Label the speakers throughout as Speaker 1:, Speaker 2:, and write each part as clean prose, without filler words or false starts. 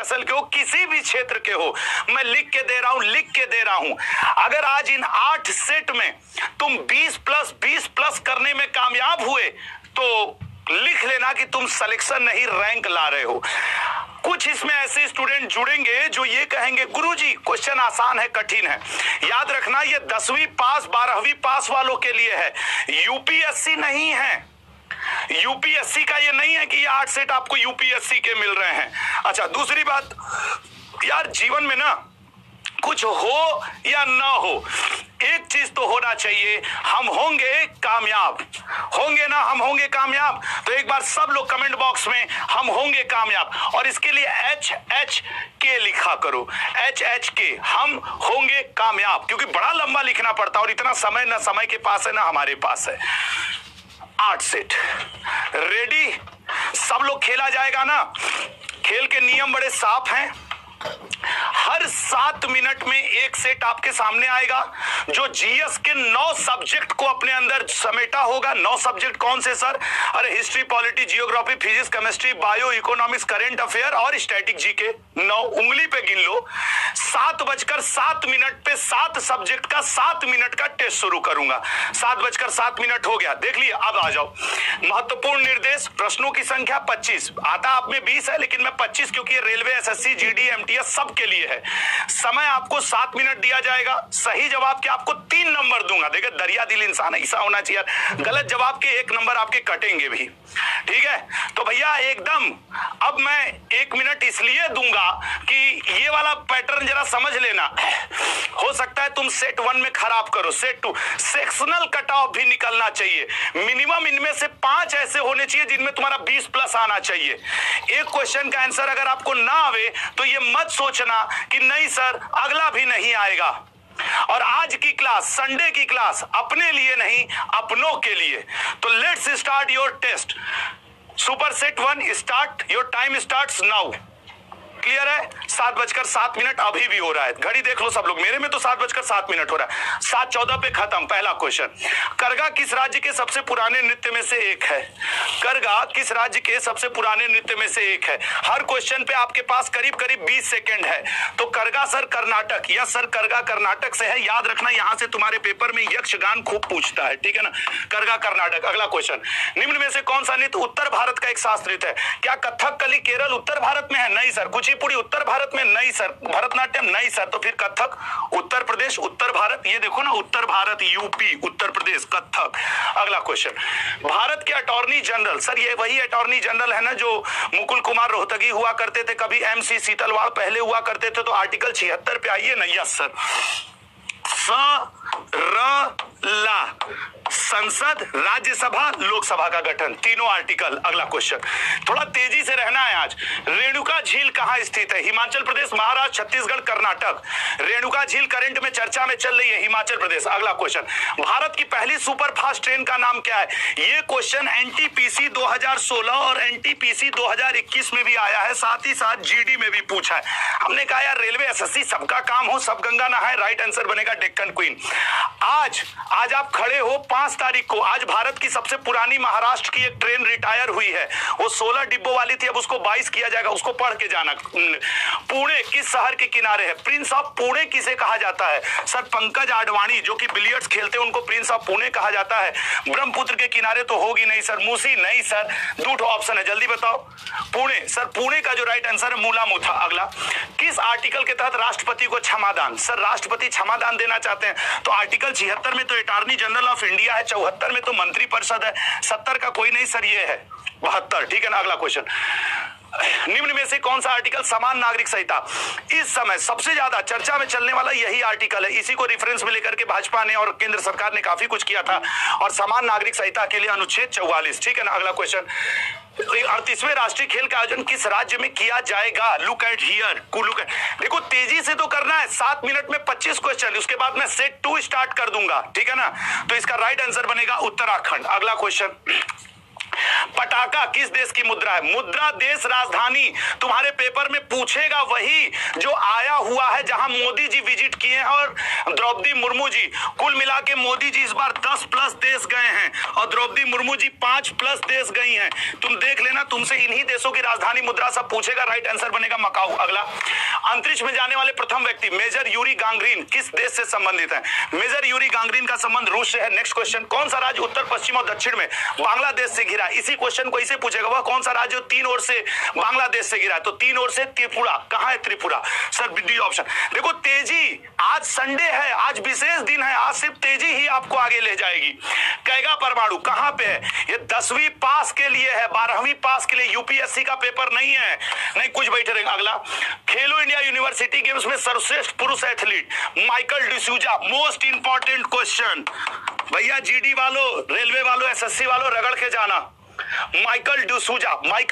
Speaker 1: HSL के हो, किसी भी क्षेत्र के हो, मैं लिख के दे रहा हूं। अगर आज इन 8 सेट में तुम 20+20+ करने में कामयाब हुए तो लिख लेना कि तुम सिलेक्शन नहीं रैंक ला रहे हो। कुछ इसमें ऐसे स्टूडेंट जुड़ेंगे जो ये कहेंगे गुरुजी क्वेश्चन आसान है कठिन है। याद रखना ये 10वीं पास 12वीं पास वालों के लिए है, यूपीएससी नहीं है। यूपीएससी का ये नहीं है कि ये 8 सेट आपको यूपीएससी के मिल रहे हैं। अच्छा, दूसरी बात यार, जीवन में ना कुछ हो या ना हो, एक चीज तो होना चाहिए, हम होंगे कामयाब। होंगे ना, हम होंगे कामयाब। तो एक बार सब लोग कमेंट बॉक्स में हम होंगे कामयाब, और इसके लिए HHK लिखा करो, HHK, हम होंगे कामयाब, क्योंकि बड़ा लंबा लिखना पड़ता है और इतना समय ना समय के पास है ना हमारे पास है। 8 सेट रेडी, सब लोग खेला जाएगा ना। खेल के नियम बड़े साफ हैं। हर 7 मिनट में एक सेट आपके सामने आएगा जो जीएस के 9 सब्जेक्ट को अपने अंदर समेटा होगा। 9 सब्जेक्ट कौन से सर? अरे history, polity, geography, physics, chemistry, bio, economics, current affair और स्टैटिक जीके। 9 उंगली पे गिन लो। 7:07 पे 7 सब्जेक्ट का 7 मिनट का टेस्ट शुरू करूंगा। 7:07 हो गया, देख लिया। अब आ जाओ, महत्वपूर्ण निर्देश, प्रश्नों की संख्या 25, आता आप में 20 है लेकिन मैं 25 क्योंकि रेलवे, एसएससी, जीडी, एमटीएस सब के लिए है। समय आपको 7 मिनट दिया जाएगा। सही जवाब के आपको 3 नंबर दूंगा। देखिए दरिया दिल इंसान ऐसा होना चाहिए। गलत जवाब के 1 नंबर आपके कटेंगे भी, ठीक है? तो भैया एकदम, अब मैं 1 मिनट इसलिए दूंगा कि ये वाला पैटर्न जरा समझ लेना। हो सकता है तुम सेट 1 में खराब करो, सेट 2 सेक्शनल कट ऑफ भी निकलना चाहिए। मिनिमम इनमें से 5 ऐसे होने चाहिए जिनमें तुम्हारा 20+ आना चाहिए। एक क्वेश्चन का आंसर अगर आपको ना आवे तो ये मत सोचना कि नहीं सर अगला भी नहीं आएगा। और आज की क्लास, संडे की क्लास अपने लिए नहीं, अपनों के लिए। तो let's start your test. Super set 1 start, your time starts now. Clear है? 7:07 अभी भी हो रहा है। घड़ी देख लो सब लोग, मेरे में तो 7:07 हो रहा है। 7:14 पे खत्म। पहला क्वेश्चन, करगा किस राज्य के सबसे पुराने नृत्य में से एक है? करगा किस राज्य के सबसे पुराने नृत्य में से एक है? हर क्वेश्चन पे आपके पास करीब करीब 20 सेकेंड है। तो करगा सर कर्नाटक, या सर करगा कर्नाटक से है। याद रखना यहां से तुम्हारे पेपर में यक्षगान खूब पूछता है, ठीक है ना? करगा कर्नाटक। अगला क्वेश्चन, निम्न में से कौन सा नृत्य उत्तर भारत का एक शास्त्रीय नृत्य है? क्या कथकली केरल उत्तर भारत में है? नहीं सर। कुचिपुड़ी उत्तर भारत में? नहीं सर। भरतनाट्यम? नहीं सर। तो फिर कथक उत्तर प्रदेश, उत्तर भारत, ये देखो ना, उत्तर भारत, यूपी, उत्तर प्रदेश, कथक। अगला क्वेश्चन, भारत के अटॉर्नी जनरल, सर ये वही अटॉर्नी जनरल है ना जो मुकुल कुमार रोहतगी हुआ करते थे, कभी एमसी सीतलवाड़ पहले हुआ करते थे। तो आर्टिकल 76 पे आइए ना। Yes sir. ला संसद, राज्यसभा, लोकसभा का गठन, तीनों आर्टिकल। अगला क्वेश्चन, थोड़ा तेजी से रहना है आज। रेणुका झील कहां स्थित है? हिमाचल प्रदेश, महाराष्ट्र, छत्तीसगढ़, कर्नाटक। रेणुका झील करंट में चर्चा में चल रही है, हिमाचल प्रदेश। अगला क्वेश्चन, भारत की पहली सुपरफास्ट ट्रेन का नाम क्या है? ये क्वेश्चन एनटीपीसी 2016 और एनटीपीसी 2021 में भी आया है, साथ ही साथ जीडी में भी पूछा है। हमने कहा यार रेलवे, एसएससी सबका काम हो, सब गंगा नहाए। राइट आंसर बनेगा डेक्कन क्वीन। आज आप खड़े हो 5 तारीख को। आज भारत की सबसे पुरानी महाराष्ट्र की एक ट्रेन रिटायर हुई है। वो 16 डिब्बों वाली थी, अब उसको 22 किया जाएगा। उसको पढ़ के जाना। पुणे किस शहर के किनारे है? प्रिंस ऑफ पुणे किसे कहा जाता है? सर पंकज आडवाणी जो कि बिलियर्ड्स खेलते हैं उनको प्रिंस ऑफ पुणे कहा जाता है। ब्रह्मपुत्र के किनारे तो होगी नहीं सर। मूसी? नहीं सर। 2 ऑप्शन है, जल्दी बताओ। पुणे सर, पुणे का जो राइट आंसर है मूला मुथा। अगला, किस आर्टिकल के तहत राष्ट्रपति को क्षमादान? सर राष्ट्रपति क्षमादान देना चाहते हैं तो आर्टिकल 76 में तो अटॉर्नी जनरल ऑफ इंडिया है, 74 में तो मंत्री परिषद है, 70 का कोई नहीं सर, ये है 72, ठीक है ना? अगला क्वेश्चन, निम्न में से कौन सा आर्टिकल समान नागरिक संहिता? इस समय सबसे ज्यादा चर्चा में चलने वाला यही आर्टिकल है। इसी को रेफरेंस में लेकर के भाजपा ने और केंद्र सरकार ने काफी कुछ किया था। और समान नागरिक संहिता के लिए अनुच्छेद 44, ठीक है ना? अगला क्वेश्चन, 38वें राष्ट्रीय खेल का आयोजन किस राज्य में किया जाएगा? Look at here, look at. देखो तेजी से तो करना है, 7 मिनट में 25 क्वेश्चन, उसके बाद मैं सेट 2 स्टार्ट कर दूंगा, ठीक है ना? तो इसका राइट आंसर बनेगा उत्तराखंड। अगला क्वेश्चन, पटाखा किस देश की मुद्रा है? मुद्रा देश राजधानी तुम्हारे पेपर में पूछेगा वही जो आया हुआ है, जहां मोदी जी विजिट किए हैं और द्रौपदी मुर्मू जी। कुल मिला के मोदी जी इस बार 10+ देश गए हैं और द्रौपदी मुर्मू जी 5+ देश गई हैं। तुम देख लेना, तुमसे इन्हीं देशों की राजधानी मुद्रा सब पूछेगा। राइट आंसर बनेगा मकाऊ। अगला, अंतरिक्ष में जाने वाले प्रथम व्यक्ति मेजर यूरी गांगरीन किस देश से संबंधित है? मेजर यूरी गांगरीन का संबंध रूस से है। नेक्स्ट क्वेश्चन, कौन सा राज्य उत्तर, पश्चिम और दक्षिण में बांग्लादेश से घिरा? इसी क्वेश्चन को इसे पूछेगा, वह कौन सा राज्य तीन ओर से बांग्लादेश से घिरा है? तो तीन ओर से त्रिपुरा। कहां है त्रिपुरा? Sir D option. देखो तेजी, आज संडे है, आज विशेष दिन है, आज सिर्फ तेजी ही आपको आगे ले जाएगी। कैगा परमाणु कहां पे है? ये 10वीं पास के लिए है, 12वीं पास के लिए, यूपीएससी का पेपर नहीं है। नहीं कुछ बैठे रहेंगे। अगला, खेलो इंडिया यूनिवर्सिटी गेम्स में सर्वश्रेष्ठ पुरुष athlete Michael D'Souza. Most important question भैया, जीडी वालों, रेलवे वालों, एसएससी वालों रगड़ के जाना। माइकल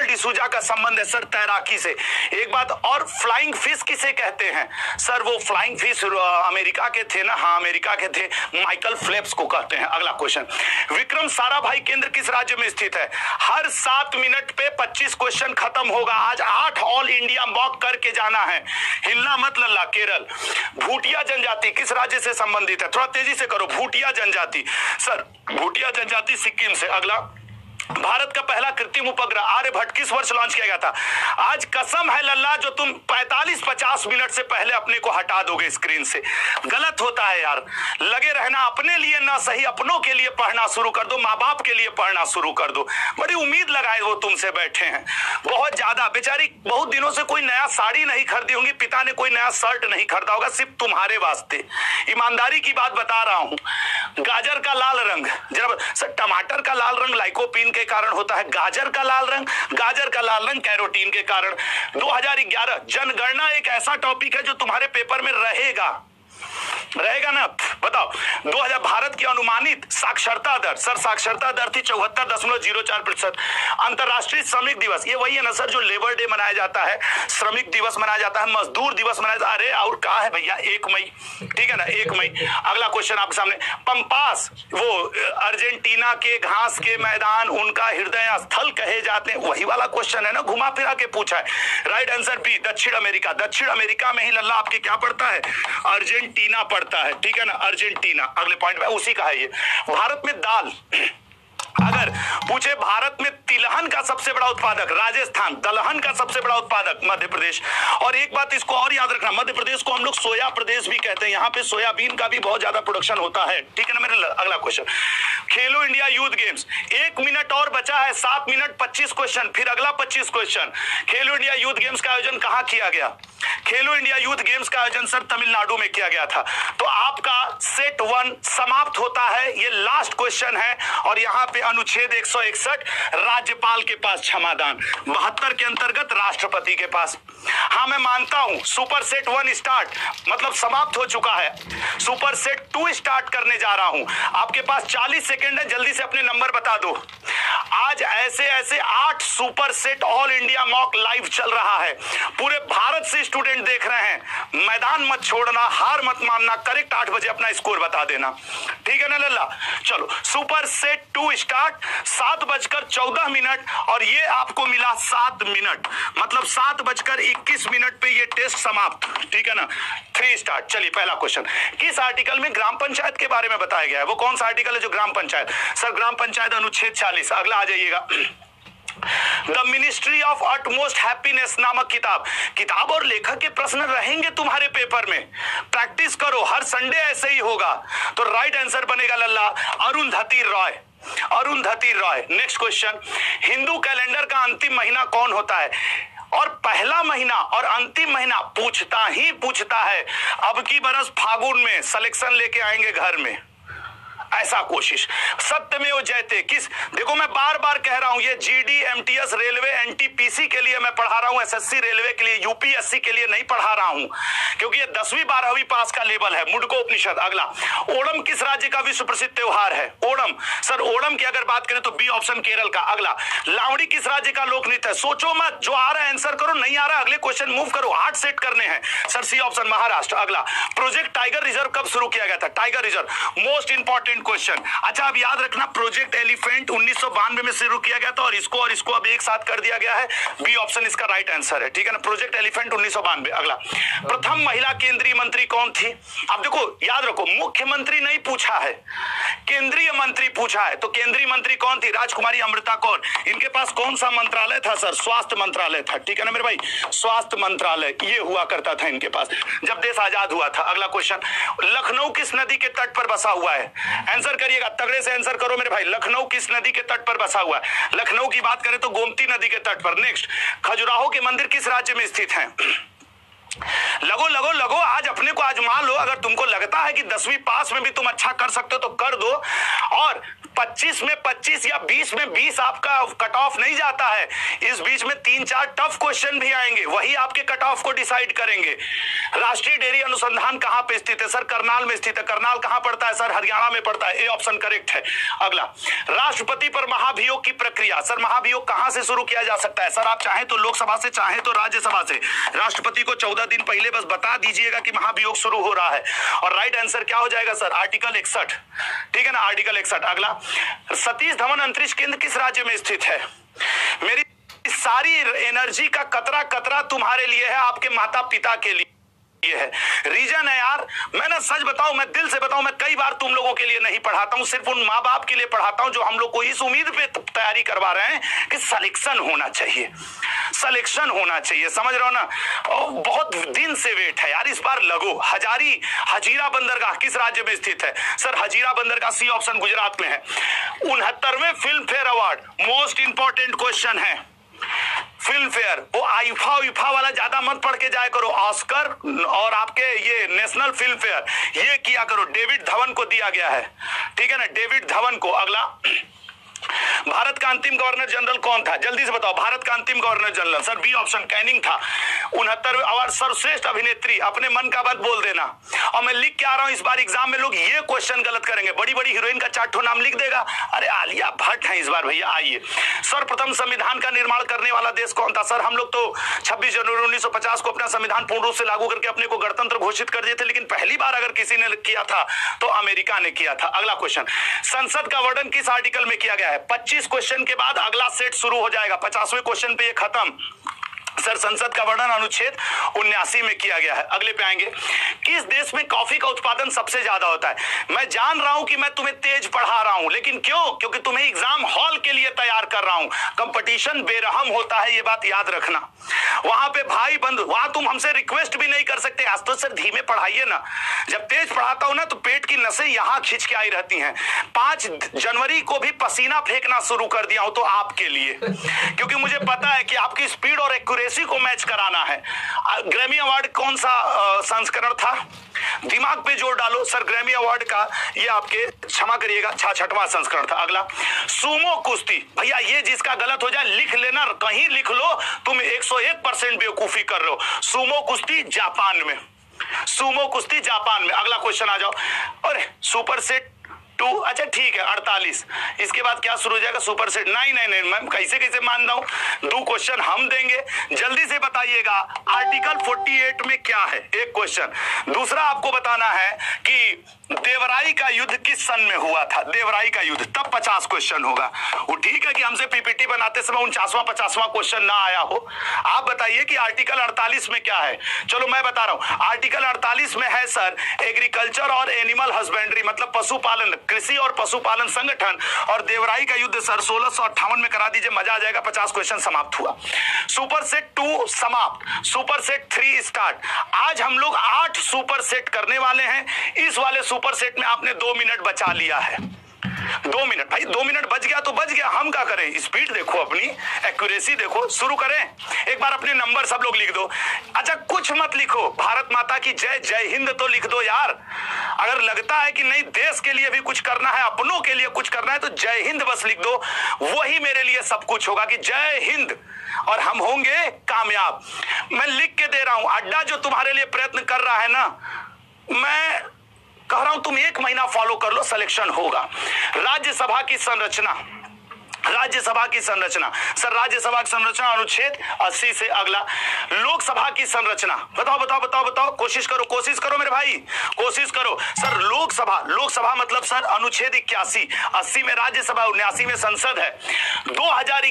Speaker 1: डिसूजा का संबंध है सर तैराकी से। एक बात और, फ्लाइंग फिश किसे कहते हैं? सर वो फ्लाइंग फिश अमेरिका के थे ना, हाँ अमेरिका के थे, माइकल फेल्प्स को कहते हैं। अगला क्वेश्चन, विक्रम साराभाई केंद्र किस राज्य में स्थित है? हर 7 मिनट पे 25 क्वेश्चन खत्म होगा। आज 8 ऑल इंडिया मॉक करके जाना है, हिलना मत लल्ला। केरल, भूटिया जनजाति किस राज्य से संबंधित है? थोड़ा तेजी से करो। भूटिया जनजाति, सर भूटिया जनजाति सिक्किम से। अगला, भारत का पहला कृत्रिम उपग्रह आर्यभट्ट किस वर्ष लॉन्च किया गया था? आज कसम है लल्ला जो तुम 45-50 मिनट से पहले अपने को हटा दोगे स्क्रीन से। गलत होता है यार, लगे रहना। अपने लिए ना सही, अपनों के लिए पढ़ना शुरू कर दो, माँ बाप के लिए पढ़ना शुरू कर दो। बड़ी उम्मीद लगाए वो तुमसे बैठे हैं बहुत ज्यादा। बेचारी बहुत दिनों से कोई नया साड़ी नहीं खरीदी होंगी, पिता ने कोई नया शर्ट नहीं खरीदा होगा, सिर्फ तुम्हारे वास्ते। ईमानदारी की बात बता रहा हूं। गाजर का लाल रंग, जरा सर टमाटर का लाल रंग लाइकोपीन के कारण होता है, गाजर का लाल रंग कैरोटीन के कारण। 2011 जनगणना एक ऐसा टॉपिक है जो तुम्हारे पेपर में रहेगा ना? बताओ 2000 भारत की अनुमानित साक्षरता दर, सर साक्षरता दर थी 74.04%। अंतरराष्ट्रीय श्रमिक दिवस, ये वही है ना सर जो लेबर डे मनाया जाता है, श्रमिक दिवस मनाया जाता है, मजदूर दिवस मनाया जाता है। अरे और कहा है भैया, 1 मई, ठीक है ना, 1 मई। अगला क्वेश्चन आपके सामने, पंपास वो अर्जेंटीना के घास के मैदान उनका हृदय स्थल कहे जाते हैं, वही वाला क्वेश्चन है ना, घुमा फिरा के पूछा है। राइट आंसर बी, दक्षिण अमेरिका। दक्षिण अमेरिका में ही लल्ला आपके क्या पड़ता है? अर्जेंटीना पड़ता है, ठीक है ना, अर्जेंटीना। अगले पॉइंट पे उसी का है ये। भारत में दाल, अगर पूछे भारत में तिलहन का सबसे बड़ा उत्पादक राजस्थान, दलहन का सबसे बड़ा उत्पादक मध्य प्रदेश। और एक बात इसको और याद रखना, मध्य प्रदेश को हम लोग सोया प्रदेश भी कहते हैं, यहाँ पे सोयाबीन का भी बहुत ज्यादा प्रोडक्शन होता है, ठीक है ना मेरे। अगला क्वेश्चन, खेलो इंडिया यूथ गेम्स, 1 मिनट और बचा है, 7 मिनट 25 क्वेश्चन, फिर अगला 25 क्वेश्चन। खेलो इंडिया यूथ गेम्स का आयोजन कहाँ किया गया? खेलो इंडिया यूथ गेम्स का आयोजन सर तमिलनाडु में किया गया था। तो आपका सेट 1 समाप्त होता है, ये लास्ट क्वेश्चन है। और यहाँ पे अनुच्छेद 161, राज्यपाल के पास क्षमादान, 72 के अंतर्गत राष्ट्रपति के पास। हाँ मैं मानता हूं, सुपर सेट 1 स्टार्ट मतलब समाप्त हो चुका है, सुपर सेट 2 स्टार्ट करने जा रहा हूं। आपके पास 40 सेकेंड है, जल्दी से अपने नंबर बता दो। आज ऐसे 8 super set all India mock live चल रहा है, पूरे भारत से स्टूडेंट देख रहे हैं। मैदान मत छोड़ना, हार मत मानना, करेक्ट 8 बजे अपना स्कोर बता देना, ठीक है ना लल्ला। चलो सुपर सेट 2 स्टार्ट, 7:14 और ये आपको मिला 7 मिनट, मतलब 7:21 पे ये टेस्ट समाप्त, ठीक है ना। 3 स्टार्ट। चलिए पहला क्वेश्चन, किस आर्टिकल में ग्राम पंचायत के बारे में बताया गया है? वो कौन सा आर्टिकल है जो ग्राम पंचायत? सर ग्राम पंचायत अनुच्छेद 40। अगला आ जाइएगा, the ministry of utmost happiness नामक किताब और लेखक के प्रश्न रहेंगे तुम्हारे पेपर में, प्रैक्टिस करो, हर संडे ऐसे ही होगा। तो राइट आंसर बनेगा लल्ला Arundhati Roy. Next question, Hindu calendar का अंतिम महीना कौन होता है? और पहला महीना और अंतिम महीना पूछता है। अब की बरस फागुन में सिलेक्शन लेके आएंगे घर में, ऐसा कोशिश। सत्यमेव जयते किस, देखो मैं बार बार कह रहा हूं, ये जीडी, एमटीएस, रेलवे, एनटीपीसी के लिए मैं पढ़ा रहा हूं, एसएससी रेलवे के लिए, यूपीएससी के लिए नहीं पढ़ा रहा हूं, क्योंकि ये 10वीं 12वीं पास का लेवल है। मुंडको उपनिषद। अगला, ओणम किस राज्य का विश्व प्रसिद्ध त्योहार है? ओणम, सर ओणम की अगर बात करें तो बी ऑप्शन केरल का। अगला, लावड़ी किस राज्य का लोक नृत्य है? सोचो मत, जो आ रहा है आंसर करो, नहीं आ रहा अगले क्वेश्चन मूव करो, 8 सेट करने हैं। Sir C option Maharashtra. अगला, प्रोजेक्ट टाइगर रिजर्व कब शुरू किया गया था? Tiger reserve most important important question. अच्छा अब याद रखना, प्रोजेक्ट एलिफेंट 1992 में शुरू किया गया था और इसको अब एक साथ कर दिया गया है। बी ऑप्शन इसका राइट आंसर है, ठीक है ना, प्रोजेक्ट एलिफेंट 1992। अगला, प्रथम महिला केंद्रीय मंत्री कौन थी? अब देखो याद रखो, मुख्यमंत्री नहीं पूछा है, केंद्रीय मंत्री पूछा है, तो केंद्रीय मंत्री कौन थी? राजकुमारी अमृता कौर। इनके पास कौन सा मंत्रालय था सर? स्वास्थ्य मंत्रालय था, ठीक है ना मेरे भाई, स्वास्थ्य मंत्रालय ये हुआ करता था इनके पास जब देश आजाद हुआ था। अगला क्वेश्चन, लखनऊ किस नदी के तट पर बसा हुआ है? आंसर करिएगा, तगड़े से आंसर करो मेरे भाई। लखनऊ किस नदी के तट पर बसा हुआ है? लखनऊ की बात करें तो गोमती नदी के तट पर। नेक्स्ट, खजुराहो के मंदिर किस राज्य में स्थित हैं? लगो लगो लगो, आज अपने को आजमा लो। अगर तुमको लगता है कि 10वीं पास में भी तुम अच्छा कर सकते हो तो कर दो, और 25 में 25 या 20 में 20 आपका कट ऑफ नहीं जाता है। इस बीच में 3-4 टफ क्वेश्चन भी आएंगे, वही आपके कट ऑफ को डिसाइड करेंगे। राष्ट्रीय डेयरी अनुसंधान कहां पे स्थित है? सर करनाल में स्थित है। करनाल कहां पड़ता है? सर हरियाणा में पड़ता है। ए ऑप्शन करेक्ट है। अगला, राष्ट्रपति पर महाभियोग की प्रक्रिया, सर महाभियोग कहां से शुरू किया जा सकता है? सर आप चाहें तो लोकसभा से, चाहें तो राज्यसभा से। राष्ट्रपति को 14 दिन पहले बस बता दीजिएगा कि महाभियोग शुरू हो रहा है, और राइट आंसर क्या हो जाएगा सर? आर्टिकल 61, ठीक है ना, आर्टिकल 61। अगला, सतीश धवन अंतरिक्ष केंद्र किस राज्य में स्थित है? मेरी सारी एनर्जी का कतरा कतरा तुम्हारे लिए है, आपके माता पिता के लिए ये है। रीजन है यार, मैं ना सच बताऊं, मैं दिल से बताऊं, मैं कई बार तुम लोगों के लिए नहीं पढ़ाता हूं, सिर्फ उन माँ बाप के लिए पढ़ाता हूं जो हम लोग को इस उम्मीद पे तैयारी करवा रहे हैं कि सिलेक्शन होना चाहिए, सिलेक्शन होना चाहिए, समझ रहे हो ना। बहुत दिन से वेट है यार, इस बार लगो। हजीरा बंदरगाह किस राज्य में स्थित है? सर हजीरा बंदरगाह, सी ऑप्शन, गुजरात में है। 69वें Filmfare award, most important question है। फिल्म फेयर, वो आईफा वाला ज्यादा मत पढ़ के जाया करो। ऑस्कर और आपके ये नेशनल फिल्म फेयर, ये किया करो। डेविड धवन को दिया गया है, ठीक है ना, डेविड धवन को। अगला, भारत का अंतिम गवर्नर जनरल कौन था? जल्दी से बताओ, भारत का अंतिम governor general. Sir B option, Canning था। 69वें अवार्ड, सर्वश्रेष्ठ अभिनेत्री, अपने मन का बात बोल देना। और मैं लिख के आ रहा हूं, इस बार एग्जाम में लोग ये क्वेश्चन गलत करेंगे। बड़ी बड़ी हीरोइन का 4 ठो नाम लिख देगा, अरे आलिया भट्ट है इस बार भैया। आइए, सर्वप्रथम संविधान का निर्माण करने वाला देश कौन था? सर हम लोग तो 26 जनवरी 1950 को अपना संविधान पूर्ण रूप से लागू करके अपने को गणतंत्र घोषित कर दिए थे, लेकिन पहली बार अगर किसी ने किया था तो अमेरिका ने किया था। अगला क्वेश्चन, संसद का वर्णन किस आर्टिकल में किया गया है? 25 क्वेश्चन के बाद अगला सेट शुरू हो जाएगा, 50वें क्वेश्चन पे ये खत्म। सर संसद का वर्णन अनुच्छेद 79 में किया गया है। अगले पे आएंगे, किस देश में कॉफी का उत्पादन सबसे ज्यादा होता है? मैं जान रहा हूं कि मैं तुम्हें तेज पढ़ा रहा हूं, लेकिन क्यों? क्योंकि तुम्हें एग्जाम हॉल के लिए तैयार कर रहा हूं। कंपटीशन बेरहम होता है, ये बात याद रखना। वहां पे भाई बंधु, वहां तुम हमसे रिक्वेस्ट भी नहीं कर सकते, आज तो सर धीमे पढ़ाइए ना। जब तेज पढ़ाता हूं ना तो पेट की नसें यहां खींच के आई रहती हैं। 5 जनवरी को भी पसीना फेंकना शुरू कर दिया हूं तो आपके लिए, क्योंकि मुझे पता है कि आपकी स्पीड और एक्यूरेसी को मैच कराना है। ग्रैमी अवार्ड कौन सा संस्करण था? दिमाग पे जोर डालो सर, ग्रैमी अवार्ड का ये आपके, क्षमा करिएगा, 66वां संस्करण था। अगला, सुमो कुश्ती, भैया ये जिसका गलत हो जाए लिख लेना, कहीं लिख लो, तुम 101% बेवकूफी कर रहे हो। सुमो कुश्ती जापान में, सुमो कुश्ती जापान में। अगला क्वेश्चन आ जाओ। अरे सुपर सेट 2, अच्छा ठीक है 48, इसके बाद क्या शुरू हो जाएगा? Super set. नहीं मैम, कैसे मान रहा हूं, 2 क्वेश्चन हम देंगे, जल्दी से बताइएगा आर्टिकल 48 में क्या है, एक क्वेश्चन। दूसरा आपको बताना है कि देवराई का युद्ध किस सन में हुआ था? देवराई का युद्ध, तब 50 क्वेश्चन होगा। वो ठीक है कि हमसे पीपीटी बनाते समय 49वां 50वां क्वेश्चन ना आया हो। आप बताइए कि आर्टिकल 48 में क्या है? चलो मैं बता रहा हूं, आर्टिकल 48 में है सर, एग्रीकल्चर और एनिमल हस्बेंड्री, मतलब पशुपालन, कृषि और पशुपालन संगठन। और देवराई का युद्ध सर 1658 में करा दीजिए, मजा आ जाएगा। 50 क्वेश्चन समाप्त हुआ। सुपर सेट 2 समाप्त, सुपर सेट 3 स्टार्ट। आज हम लोग 8 सुपर सेट करने वाले हैं। इस वाले सुपर सेट में आपने 2 मिनट बचा लिया है। 2 मिनट भाई, 2 मिनट बच गया तो बच गया, हम क्या करें? स्पीड देखो, अपनी एक्यूरेसी देखो। शुरू करें, एक बार अपने नंबर सब लोग लिख दो। अच्छा कुछ मत लिखो, भारत माता की जय, जय हिंद तो लिख दो यार। अगर लगता है कि नहीं देश के लिए भी कुछ करना है, अपनों के लिए कुछ करना है, तो जय हिंद बस लिख दो, वही मेरे लिए सब कुछ होगा कि जय हिंद, और हम होंगे कामयाब। मैं लिख के दे रहा हूं, अड्डा जो तुम्हारे लिए प्रयत्न कर रहा है ना, मैं कह रहा हूं तुम 1 महीना फॉलो कर लो, सिलेक्शन होगा। राज्यसभा की संरचना, राज्यसभा की संरचना, सर राज्यसभा की संरचना अनुच्छेद 80 से अगला। लोकसभा की संरचना बताओ बताओ बताओ बताओ, कोशिश करो मेरे भाई, कोशिश करो सर। लोकसभा मतलब सर अनुच्छेद 81, 80 में राज्यसभा, 79 में संसद है। 2011